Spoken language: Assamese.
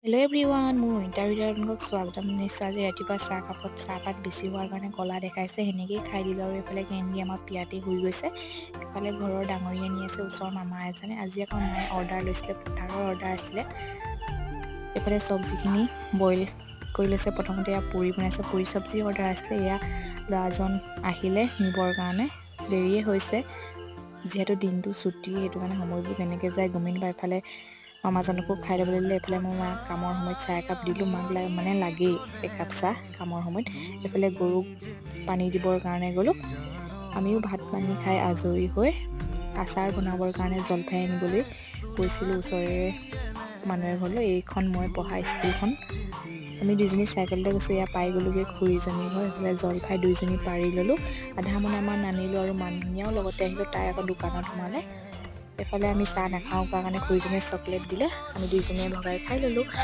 হেল্ল' এভৰিৱান, মোৰ ইণ্টাৰভিউত স্বাগতম জনাইছোঁ। আজি ৰাতিপুৱা চাহকাপত চাহপাত বেছি হোৱাৰ কাৰণে ক'লা দেখাইছে, সেনেকৈয়ে খাই দিলোঁ। আৰু এইফালে কেণ্ডি আমাৰ পিয়াতে শুই গৈছে। ইফালে ঘৰৰ ডাঙৰি আনি আছে ওচৰৰ মামা এজনে। আজি আকৌ মায়ে অৰ্ডাৰ লৈছিলে, পথাৰৰ অৰ্ডাৰ আছিলে। এইফালে চব্জিখিনি বইল কৰি লৈছে। প্ৰথমতে এয়া পুৰি বনাইছে, পুৰি চব্জি অৰ্ডাৰ আছিলে। এয়া ল'ৰাজন আহিলে নিবৰ কাৰণে, দেৰিয়ে হৈছে যিহেতু দিনটো ছুটি, সেইটো কাৰণে সময়বোৰ কেনেকৈ যায় গমেই নাপায়। এফালে মামাজনকো খাই ল'বলৈ দিলে। এইফালে মই মাক কামৰ সময়ত চাহ একাপ দিলোঁ, মাক মানে লাগেই একাপ চাহ কামৰ সময়ত। এইফালে গৰুক পানী দিবৰ কাৰণে গ'লোঁ। আমিও ভাত পানী খাই আজৰি হৈ আচাৰ বনাবৰ কাৰণে জলফাই আনিবলৈ গৈছিলোঁ ওচৰৰে মানুহ এঘৰলৈ। এইখন মই পঢ়া স্কুলখন। আমি দুইজনী চাইকেলতে গৈছোঁ। এয়া পাই গ'লোগৈ খুৰীজনী ঘৰ। এইফালে জলফাই দুইজনী পাৰি ল'লোঁ। আধা মোনামান নানিলোঁ আৰু মান ধনিয়াও লগতে আহিলোঁ। তাই আকৌ দোকানত সোমালে। এইফালে আমি চাহ নাখাওঁ কোৱা কাৰণে খুৰীজনীয়ে চকলেট দিলে, আমি দুইজনীয়ে ভগাই খাই ল'লোঁ।